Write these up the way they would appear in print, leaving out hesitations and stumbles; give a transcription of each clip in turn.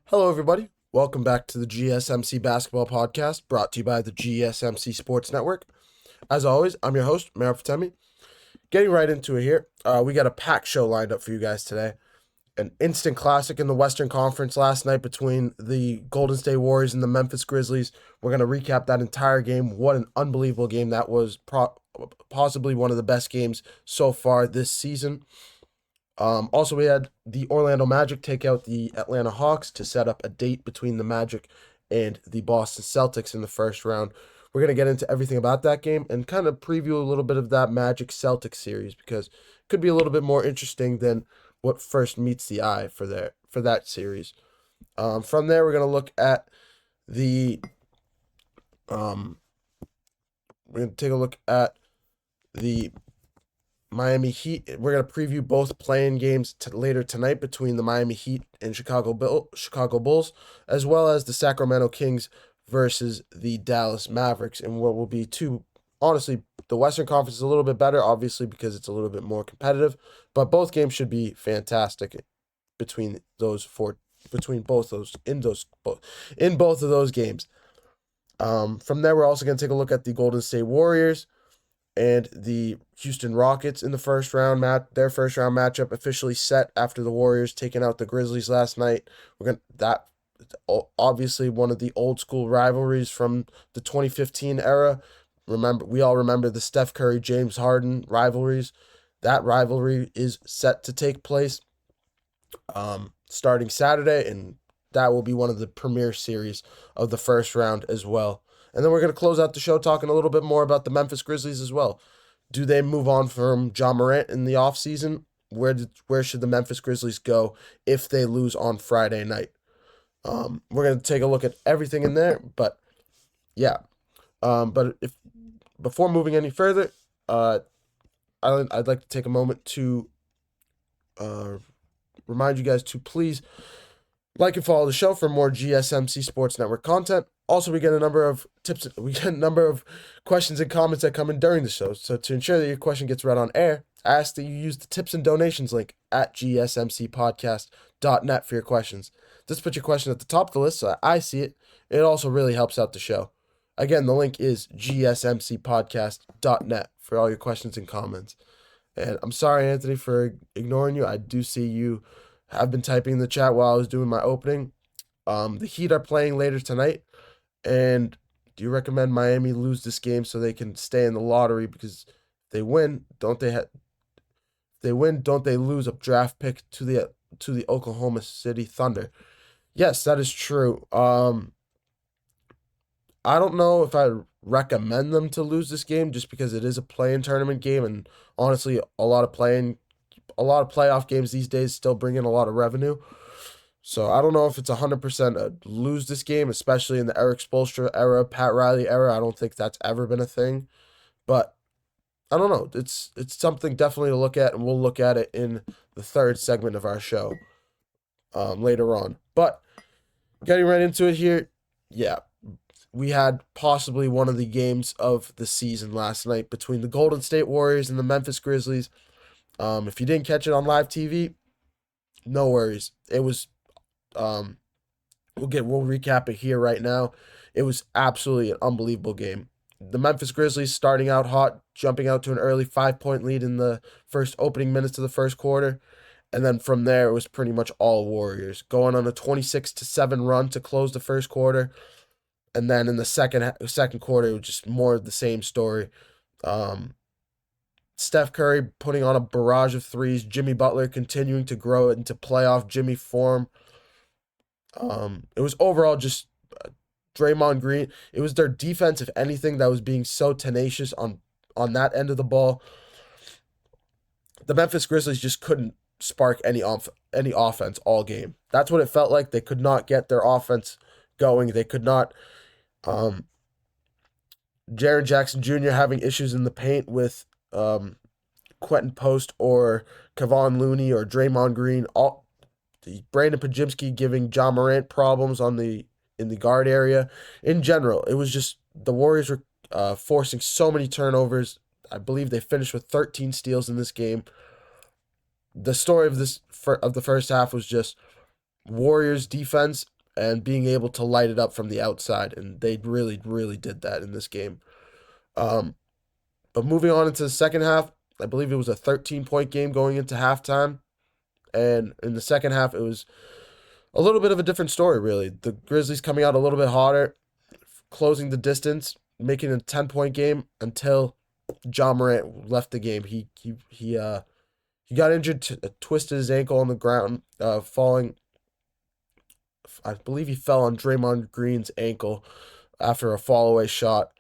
Hello, everybody. Welcome back to the GSMC Basketball Podcast, brought to you by the GSMC Sports Network. As always, I'm your host, Mayor Fatemi. Getting right into it here, we got a packed show lined up for you guys today. An instant classic in the Western Conference last night between the Golden State Warriors and the Memphis Grizzlies. We're going to recap that entire game. What an unbelievable game that was. Possibly one of the best games so far this season. Also, we had the Orlando Magic take out the Atlanta Hawks to set up a date between the Magic and the Boston Celtics in the first round. We're going to get into everything about that game and kind of preview a little bit of that Magic Celtics series because it could be a little bit more interesting than what first meets the eye for that series. From there, we're going to look at the we're going to take a look at the Miami Heat. We're going to preview both playing games later tonight between the Miami Heat and Chicago Bulls, as well as the Sacramento Kings versus the Dallas Mavericks, and what will be honestly, the Western Conference is a little bit better, obviously, because it's a little bit more competitive, but both games should be fantastic in both of those games. From there, we're also going to take a look at the Golden State Warriors and the Houston Rockets in the first round their first round matchup officially set after the Warriors taking out the Grizzlies last night. That obviously one of the old school rivalries from the 2015 era. We all remember the Steph Curry, James Harden rivalries. That rivalry is set to take place starting Saturday, and that will be one of the premier series of the first round as well. And then we're going to close out the show talking a little bit more about the Memphis Grizzlies as well. Do they move on from Ja Morant in the offseason? Where should the Memphis Grizzlies go if they lose on Friday night? We're going to take a look at everything in there, but yeah. But before moving any further, I'd like to take a moment to remind you guys to please like and follow the show for more GSMC Sports Network content. Also, we get a number of questions and comments that come in during the show. So to ensure that your question gets read on air, I ask that you use the tips and donations link at gsmcpodcast.net for your questions. Just put your question at the top of the list so that I see it. It also really helps out the show. Again, the link is gsmcpodcast.net for all your questions and comments. And I'm sorry, Anthony, for ignoring you. I do see you have been typing in the chat while I was doing my opening. The Heat are playing later tonight. And do you recommend Miami lose this game so they can stay in the lottery? Because if they win, don't they lose a draft pick to the Oklahoma City Thunder? Yes, that is true. I don't know if I recommend them to lose this game just because it is a play-in tournament game, and honestly, a lot of playoff games these days still bring in a lot of revenue. So I don't know if it's 100% a lose this game, especially in the Eric Spoelstra era, Pat Riley era. I don't think that's ever been a thing. But I don't know. It's something definitely to look at, and we'll look at it in the third segment of our show later on. But getting right into it here, yeah, we had possibly one of the games of the season last night between the Golden State Warriors and the Memphis Grizzlies. If you didn't catch it on live TV, no worries. It was we'll recap it here right now. It was absolutely an unbelievable game. The Memphis Grizzlies starting out hot, jumping out to an early 5-point lead in the first opening minutes of the first quarter. And then from there, it was pretty much all Warriors, going on a 26-7 run to close the first quarter. And then in the second quarter, it was just more of the same story. Steph Curry putting on a barrage of threes. Jimmy Butler continuing to grow into playoff Jimmy form. It was overall just Draymond Green. It was their defense, if anything, that was being so tenacious on that end of the ball. The Memphis Grizzlies just couldn't spark any offense all game. That's what it felt like. They could not get their offense going. They could not. Jaren Jackson Jr. having issues in the paint with Quentin Post or Kevon Looney or Draymond Green. Brandon Pajimski giving Ja Morant problems in the guard area. In general, it was just the Warriors were forcing so many turnovers. I believe they finished with 13 steals in this game. The story of the first half was just Warriors defense and being able to light it up from the outside, and they really, really did that in this game. Um, but moving on into the second half, I believe it was a 13-point game going into halftime, and in the second half, it was a little bit of a different story, really. The Grizzlies coming out a little bit hotter, closing the distance, making it a 10-point game until Ja Morant left the game. He got injured, twisted his ankle on the ground, falling. I believe he fell on Draymond Green's ankle after a fall-away shot.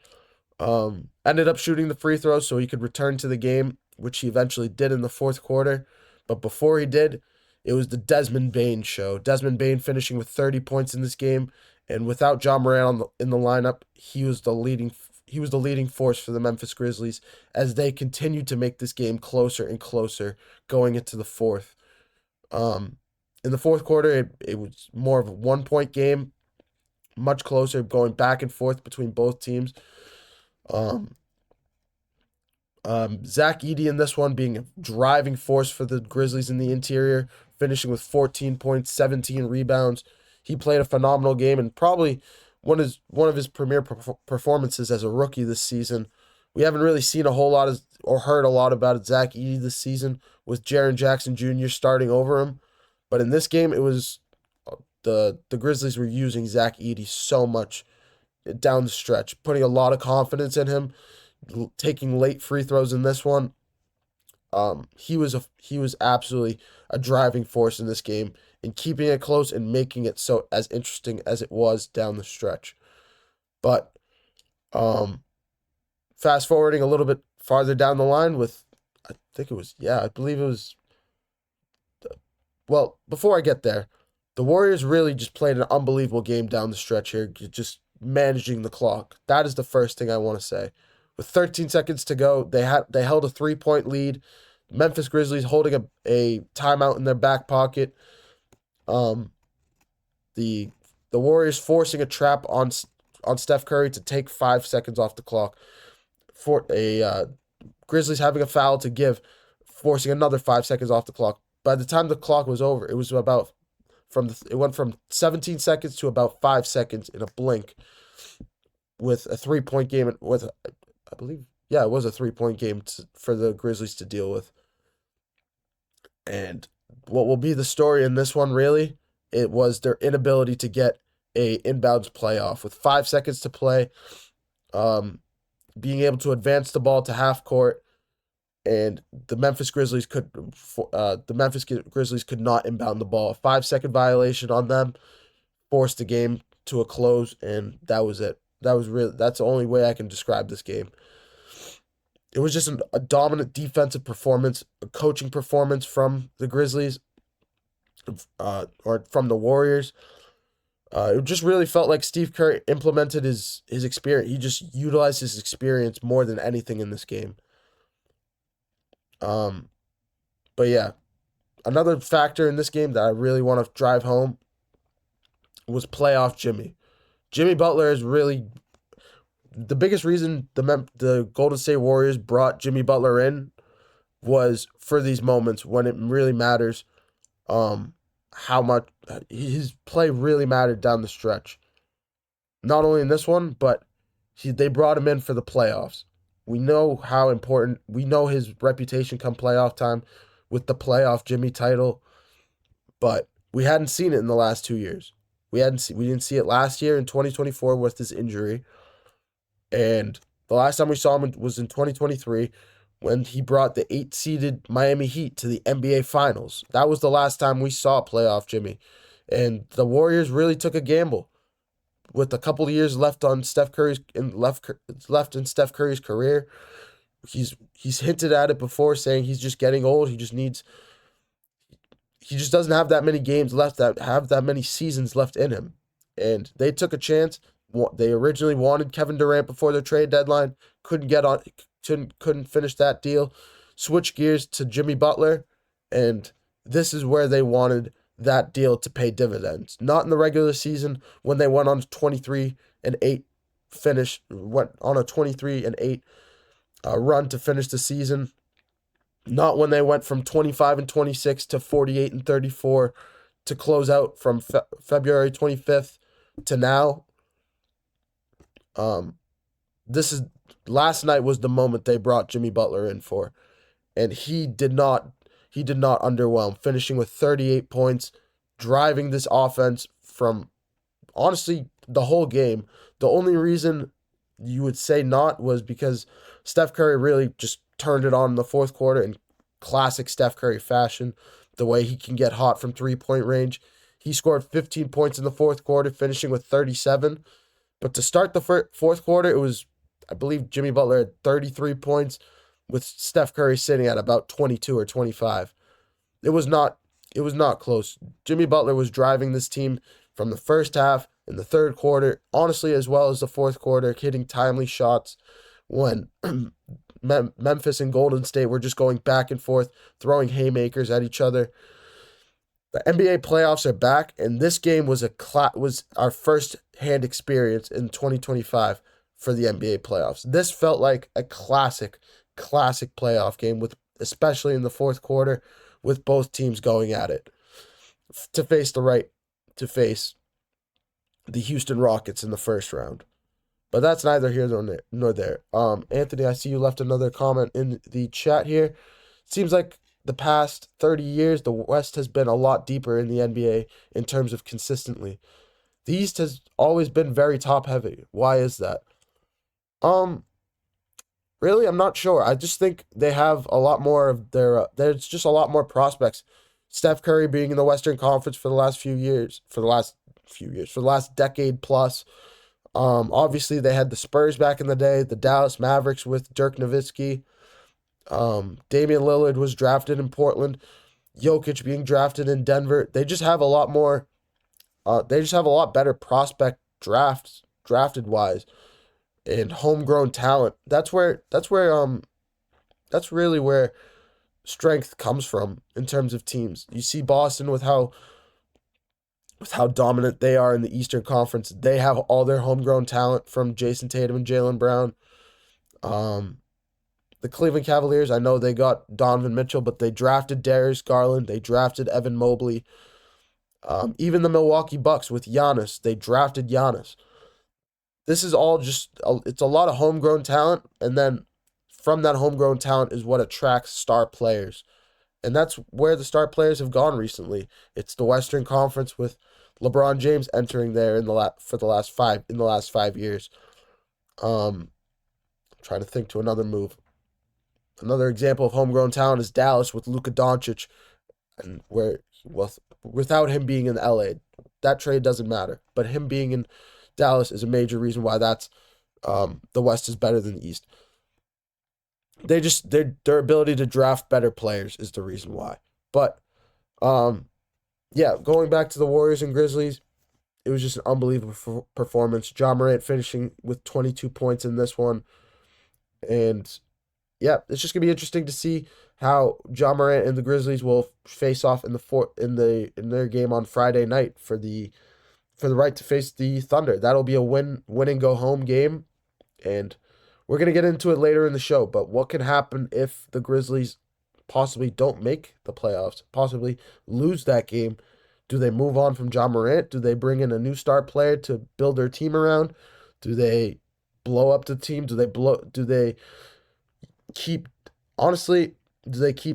Ended up shooting the free throws so he could return to the game, which he eventually did in the fourth quarter. But before he did, it was the Desmond Bane show. Desmond Bane finishing with 30 points in this game, and without Ja Morant in the lineup, he was the leading force for the Memphis Grizzlies as they continued to make this game closer and closer going into the fourth. In the fourth quarter, it was more of a 1-point game, much closer, going back and forth between both teams. Zach Edey in this one being a driving force for the Grizzlies in the interior, finishing with 14 points, 17 rebounds. He played a phenomenal game and probably one of his premier performances as a rookie this season. We haven't really seen a whole lot of or heard a lot about Zach Edey this season with Jaren Jackson Jr. starting over him. But in this game, it was the Grizzlies were using Zach Edey so much down the stretch, putting a lot of confidence in him, taking late free throws in this one. He was absolutely a driving force in this game and keeping it close and making it so as interesting as it was down the stretch. But fast forwarding a little bit farther down the line with, I believe it was. Well, before I get there, the Warriors really just played an unbelievable game down the stretch here, just managing the clock. That is the first thing I want to say. With 13 seconds to go, they held a 3-point lead. Memphis Grizzlies holding a timeout in their back pocket. The Warriors forcing a trap on Steph Curry to take 5 seconds off the clock. For a Grizzlies having a foul to give, forcing another 5 seconds off the clock. By the time the clock was over, it was it went from 17 seconds to about 5 seconds in a blink. With a 3-point game, it was a 3-point game for the Grizzlies to deal with. And what will be the story in this one, really, it was their inability to get a inbounds playoff. With 5 seconds to play, being able to advance the ball to half court, and the Memphis Grizzlies could not inbound the ball. A 5-second violation on them forced the game to a close, and that was it. That's the only way I can describe this game. It was just a dominant defensive performance, a coaching performance from the Grizzlies, or from the Warriors. It just really felt like Steve Kerr implemented his experience. He just utilized his experience more than anything in this game. But yeah, another factor in this game that I really want to drive home was playoff Jimmy. Jimmy Butler is really the biggest reason the Golden State Warriors brought Jimmy Butler in was for these moments when it really matters. How much his play really mattered down the stretch. Not only in this one, but they brought him in for the playoffs. We know how important. We know his reputation come playoff time with the playoff Jimmy title, but we hadn't seen it in the last 2 years. We didn't see it last year in 2024 with his injury, and the last time we saw him was in 2023 when he brought the 8-seeded Miami Heat to the NBA Finals. That was the last time we saw playoff Jimmy, and the Warriors really took a gamble. With a couple of years left in Steph Curry's career, he's hinted at it before, saying he's just getting old. He just doesn't have that many games left, that many seasons left in him. And they took a chance. They originally wanted Kevin Durant before their trade deadline. Couldn't finish that deal. Switch gears to Jimmy Butler, and this is where they wanted that deal to pay dividends. Not in the regular season when they went on a 23-8 finish, went on a 23-8 run to finish the season. Not when they went from 25-26 to 48-34 to close out from February 25th to now. This is last night was the moment they brought Jimmy Butler in for, and he did not underwhelm, finishing with 38 points, driving this offense from honestly the whole game. The only reason you would say not was because Steph Curry really just turned it on in the fourth quarter in classic Steph Curry fashion, the way he can get hot from 3-point range. He scored 15 points in the fourth quarter, finishing with 37. But to start the fourth quarter, it was, I believe, Jimmy Butler had 33 points, with Steph Curry sitting at about 22 or 25. It was not close. Jimmy Butler was driving this team from the first half and the third quarter, honestly, as well as the fourth quarter, hitting timely shots when Memphis and Golden State were just going back and forth, throwing haymakers at each other. The NBA playoffs are back, and this game was was our first-hand experience in 2025 for the NBA playoffs. This felt like a classic playoff game, with especially in the fourth quarter, with both teams going at it to face the Houston Rockets in the first round. But that's neither here nor there. Anthony, I see you left another comment in the chat here. Seems like the past 30 years, the West has been a lot deeper in the NBA in terms of consistently. The East has always been very top-heavy. Why is that? Really, I'm not sure. I just think they have a lot more of there's just a lot more prospects. Steph Curry being in the Western Conference for the last decade plus. Obviously, they had the Spurs back in the day, the Dallas Mavericks with Dirk Nowitzki. Damian Lillard was drafted in Portland. Jokic being drafted in Denver. They just have a lot more. They just have a lot better prospect drafted wise, and homegrown talent. That's really where strength comes from in terms of teams. You see Boston with how dominant they are in the Eastern Conference. They have all their homegrown talent from Jason Tatum and Jaylen Brown. The Cleveland Cavaliers, I know they got Donovan Mitchell, but they drafted Darius Garland. They drafted Evan Mobley. Even the Milwaukee Bucks with Giannis, they drafted Giannis. This is all it's a lot of homegrown talent, and then from that homegrown talent is what attracts star players. And that's where the star players have gone recently. It's the Western Conference with LeBron James entering there in the last 5 years. Trying to think to another move. Another example of homegrown talent is Dallas with Luka Doncic, and without him being in LA, that trade doesn't matter. But him being in Dallas is a major reason why the West is better than the East. Their ability to draft better players is the reason why. But going back to the Warriors and Grizzlies, it was just an unbelievable performance. Ja Morant finishing with 22 points in this one, and it's just gonna be interesting to see how Ja Morant and the Grizzlies will face off in their game on Friday night for the right to face the Thunder. That'll be a win and go home game, and we're gonna get into it later in the show. But what can happen if the Grizzlies possibly don't make the playoffs, possibly lose that game? Do they move on from Ja Morant? Do they bring in a new star player to build their team around? Do they blow up the team? Do they keep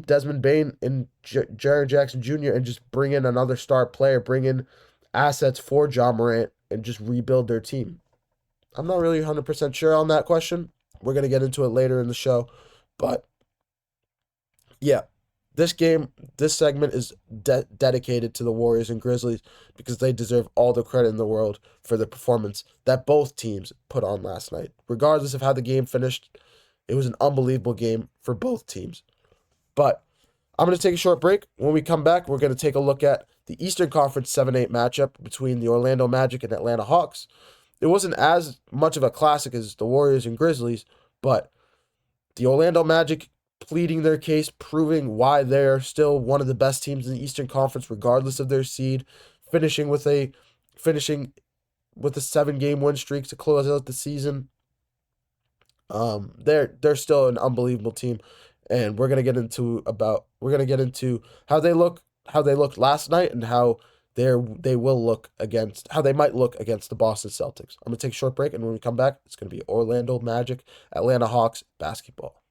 Desmond Bane and Jaren Jackson Jr. and just bring in another star player, bring in assets for Ja Morant, and just rebuild their team? I'm not really 100% sure on that question. We're going to get into it later in the show. But this segment is dedicated to the Warriors and Grizzlies because they deserve all the credit in the world for the performance that both teams put on last night. Regardless of how the game finished, it was an unbelievable game for both teams. But I'm going to take a short break. When we come back, we're going to take a look at the Eastern Conference 7-8 matchup between the Orlando Magic and Atlanta Hawks. It wasn't as much of a classic as the Warriors and Grizzlies, but the Orlando Magic pleading their case, proving why they're still one of the best teams in the Eastern Conference, regardless of their seed, finishing with a 7-game win streak to close out the season. They're still an unbelievable team, and we're gonna get into how they looked last night and how they will look against how they might look against the Boston Celtics. I'm gonna take a short break, and when we come back, it's gonna be Orlando Magic, Atlanta Hawks basketball.